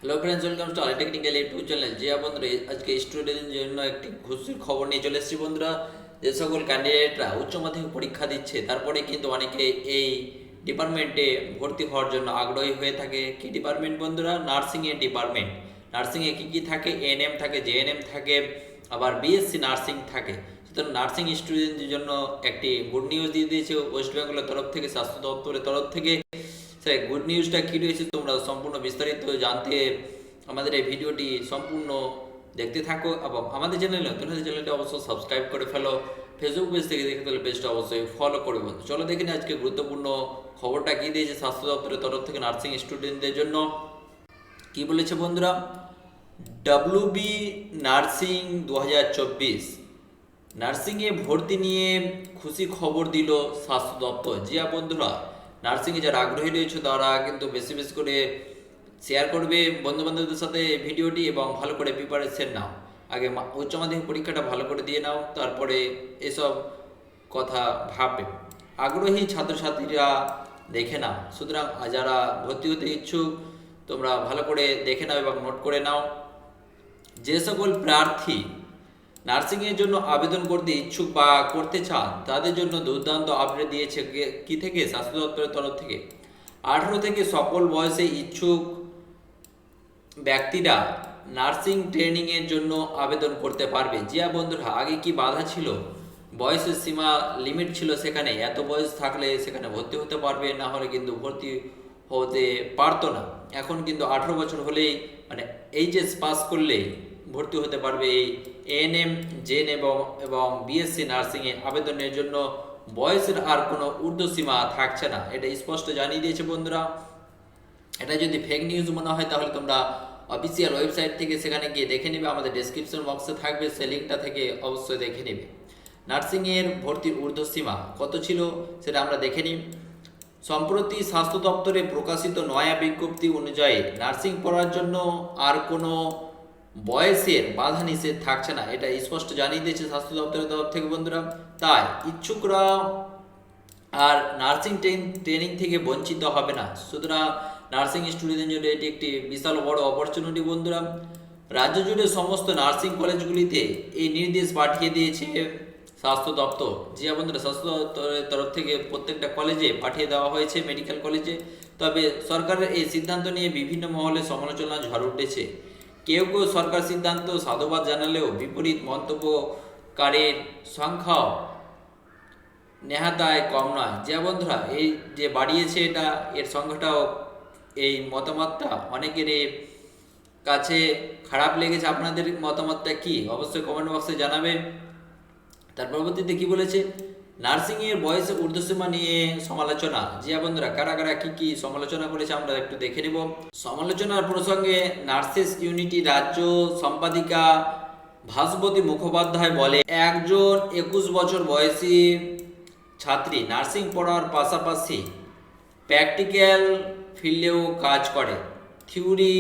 Hello friends, welcome to Ali technical YouTube channel. যে বন্ধুরা আজকে স্টুডেন্টদের জন্য একটি খুশির খবর নিয়ে চলে এসেছি বন্ধুরা। যে সকল ক্যান্ডিডেটরা উচ্চ মাধ্যমিক পরীক্ষা দিচ্ছে তারপরে কিন্তু অনেকে এই ডিপার্টমেন্টে ভর্তি হওয়ার জন্য আগ্রহী হয়ে থাকে। কি ডিপার্টমেন্ট বন্ধুরা? নার্সিংয়ের ডিপার্টমেন্ট। নার্সিংয়ে কী কী থাকে? এএনএম থাকে, জেএনএম থাকে, আবার বিএসসি নার্সিং থাকে। সুতরাং নার্সিং স্টুডেন্টদের জন্য একটি গুড নিউজ দিয়ে দিয়েছে ওয়েস্ট বেঙ্গলের তরফ থেকে, স্বাস্থ্য দপ্তরের তরফ থেকে। স্যার, গুড নিউজটা কী রয়েছে তোমরা সম্পূর্ণ বিস্তারিত জানতে আমাদের এই ভিডিওটি সম্পূর্ণ দেখতে থাকো এবং আমাদের চ্যানেলে নতুন হলে চ্যানেলটি অবশ্যই সাবস্ক্রাইব করে ফেলো। ফেসবুক পেজ থেকে দেখে তাহলে পেজটা অবশ্যই ফলো করে বন্ধু। চলো দেখে নিই আজকে গুরুত্বপূর্ণ খবরটা কী দিয়েছে স্বাস্থ্য দপ্তরের তরফ থেকে নার্সিং স্টুডেন্টদের জন্য। কি বলেছে বন্ধুরা? ডাব্লিউবি নার্সিং 2024 নার্সিংয়ে ভর্তি নিয়ে খুশি খবর দিল স্বাস্থ্য দপ্তর। জিয়া বন্ধুরা, নার্সিংয়ে যারা আগ্রহী রয়েছে তারা কিন্তু বেশি বেশি করে শেয়ার করবে বন্ধুবান্ধবদের সাথে ভিডিওটি এবং ভালো করে প্রিপারেশন নাও। আগে উচ্চ মাধ্যমিক পরীক্ষাটা ভালো করে দিয়ে নাও, তারপরে এসব কথা ভাববে। আগ্রহী ছাত্রছাত্রীরা দেখে নাও। সুতরাং যারা ভর্তি হতে ইচ্ছুক তোমরা ভালো করে দেখে নাও এবং নোট করে নাও। যে সকল প্রার্থী নার্সিংয়ের জন্য আবেদন করতে ইচ্ছুক বা করতে চান তাদের জন্য দুর্দান্ত আপডেট দিয়েছে কি থেকে? স্বাস্থ্য দপ্তরের তরফ থেকে 18 থেকে সকল বয়সে ইচ্ছুক ব্যক্তিরা নার্সিং ট্রেনিংয়ের জন্য আবেদন করতে পারবে। জিয়া বন্ধুরা, আগে কি বাধা ছিল? বয়সের সীমা লিমিট ছিল, সেখানে এত বয়স থাকলে সেখানে ভর্তি হতে পারবে, না হলে কিন্তু ভর্তি হতে পারতো না। এখন কিন্তু 18 বছর হলেই মানে এইচএস পাস করলেই ভর্তি হতে পারবে এই এএনএম, জেন এবং বিএসসি নার্সিংয়ে আবেদনের জন্য। বয়সের আর কোনো ঊর্ধ্বসীমা থাকছে না, এটা স্পষ্ট জানিয়ে দিয়েছে বন্ধুরা। এটা যদি ফেক নিউজ মনে হয় তাহলে তোমরা অফিসিয়াল ওয়েবসাইট থেকে সেখানে গিয়ে দেখে নেবে, আমাদের ডেসক্রিপশন বক্সে থাকবে, সেই লিঙ্কটা থেকে অবশ্যই দেখে নেবে। নার্সিংয়ের ভর্তির ঊর্ধ্বসীমা কত ছিল সেটা আমরা দেখে নিই। সম্প্রতি স্বাস্থ্য দপ্তরে প্রকাশিত নয়া বিজ্ঞপ্তি অনুযায়ী নার্সিং পড়ার জন্য আর কোনো বয়সের বাধা নিষেধ থাকছে না, এটা স্পষ্ট জানিয়ে দিয়েছে স্বাস্থ্য দপ্তরের তরফ থেকে বন্ধুরা। তাই ইচ্ছুকরা আর নার্সিং ট্রেনিং থেকে বঞ্চিত হবে না। সুতরাং নার্সিং স্টুডেন্টদের জন্য এটি একটি বিশাল বড় অপরচুনিটি বন্ধুরা। রাজ্য জুড়ে সমস্ত নার্সিং কলেজগুলিতে এই নির্দেশ পাঠিয়ে দিয়েছে স্বাস্থ্য দপ্তর। যে বন্ধুরা, স্বাস্থ্য দপ্তরের তরফ থেকে প্রত্যেকটা কলেজে পাঠিয়ে দেওয়া হয়েছে, মেডিকেল কলেজে। তবে সরকারের এই সিদ্ধান্ত নিয়ে বিভিন্ন মহলে সমালোচনা ঝড় উঠেছে। কেউ কেউ সরকার সিদ্ধান্ত সাধুবাদ জানালেও বিপরীত মন্তব্যকারীর সংখ্যাও নেহাতায় কম নয়। যে বন্ধুরা, এই যে বাড়িয়েছে এটা, এর সংখ্যাটাও, এই মতামতটা অনেকেরই কাছে খারাপ লেগেছে। আপনাদের মতামতটা কি অবশ্যই কমেন্ট বক্সে জানাবেন। তার পরবর্তীতে কি বলেছে? নার্সিংয়ের বয়সে ঊর্ধ্বসীমা নিয়ে সমালোচনা। জিয়া বন্ধুরা, কারা কারা কি সমালোচনা করেছে আমরা একটু দেখে নেব। সমালোচনার প্রসঙ্গে নার্সেস ইউনিটি রাজ্য সম্পাদিকা ভাস্বতী মুখোপাধ্যায় বলে, একজন 21 বছর বয়সী ছাত্রী নার্সিং পড়ার পাশাপাশি প্র্যাকটিক্যাল ফিল্ডেও কাজ করে। থিওরি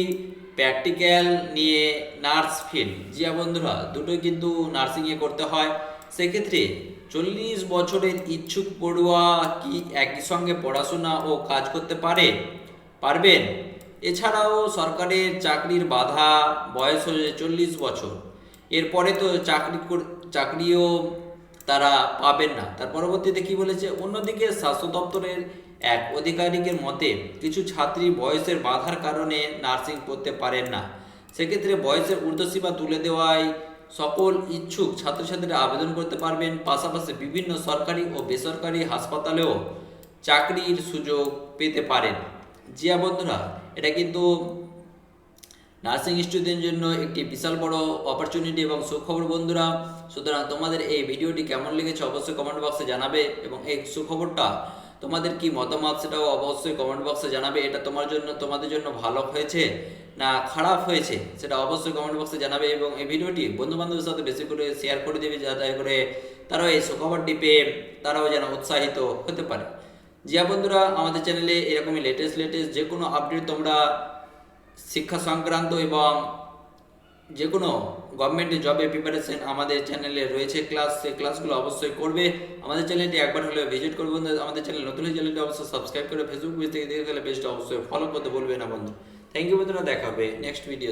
প্র্যাকটিক্যাল নিয়ে নার্স ফিল্ড। জিয়া বন্ধুরা, দুটোই কিন্তু নার্সিংয়ে করতে হয়। সেক্ষেত্রে 40 বছরের ইচ্ছুক পড়ুয়া কি একই সঙ্গে পড়াশোনা ও কাজ করতে পারবেন? এছাড়াও সরকারের চাকরির বাধা বয়স হচ্ছে 40 বছর, এরপরে তো চাকরিও তারা পাবেন না। তার পরবর্তীতে কি বলেছে? অন্যদিকে স্বাস্থ্য দপ্তরের এক আধিকারিকের মতে কিছু ছাত্রী বয়সের বাধার কারণে নার্সিং পড়তে পারেন না। সেক্ষেত্রে বয়সের ঊর্ধ্বসীমা তুলে দেওয়ায় সকল ইচ্ছুক ছাত্রছাত্রীরা আবেদন করতে পারবেন। পাশাপাশি বিভিন্ন সরকারি ও বেসরকারি হাসপাতালেও চাকরির সুযোগ পেতে পারেন। জিয়া বন্ধুরা, এটা কিন্তু নার্সিং স্টুডেন্টের জন্য একটি বিশাল বড় অপরচুনিটি এবং সুখবর বন্ধুরা। সুতরাং তোমাদের এই ভিডিওটি কেমন লেগেছে অবশ্যই কমেন্ট বক্সে জানাবে এবং এই সুখবরটা তোমাদের কি মতামত সেটাও অবশ্যই কমেন্ট বক্সে জানাবে। এটা তোমাদের জন্য ভালো হয়েছে না খারাপ হয়েছে সেটা অবশ্যই কমেন্ট বক্সে জানাবে এবং এই ভিডিওটি বন্ধু বান্ধবের সাথে বেশি করে শেয়ার করে দেবে, যাতে করে তারাও এই সুখবরটি পেয়ে তারাও যেন উৎসাহিত হতে পারে। জিয়া বন্ধুরা, আমাদের চ্যানেলে এরকমই লেটেস্ট যে কোনো আপডেট তোমরা শিক্ষা সংক্রান্ত এবং যে কোনো গভর্নমেন্টের জবে প্রিপারেশন আমাদের চ্যানেলে রয়েছে ক্লাস, সেই ক্লাসগুলো অবশ্যই করবে। আমাদের চ্যানেলটি একবার হলে ভিজিট করবে বন্ধু। আমাদের চ্যানেল নতুন হলে চ্যানেলটি অবশ্যই সাবস্ক্রাইব করে ফেসবুক পেজ থেকে দেখে গেলে পেজটা অবশ্যই ফলো করতে বলবে না বন্ধু। থ্যাংক ইউ বন্ধুরা, দেখা হবে নেক্সট ভিডিও।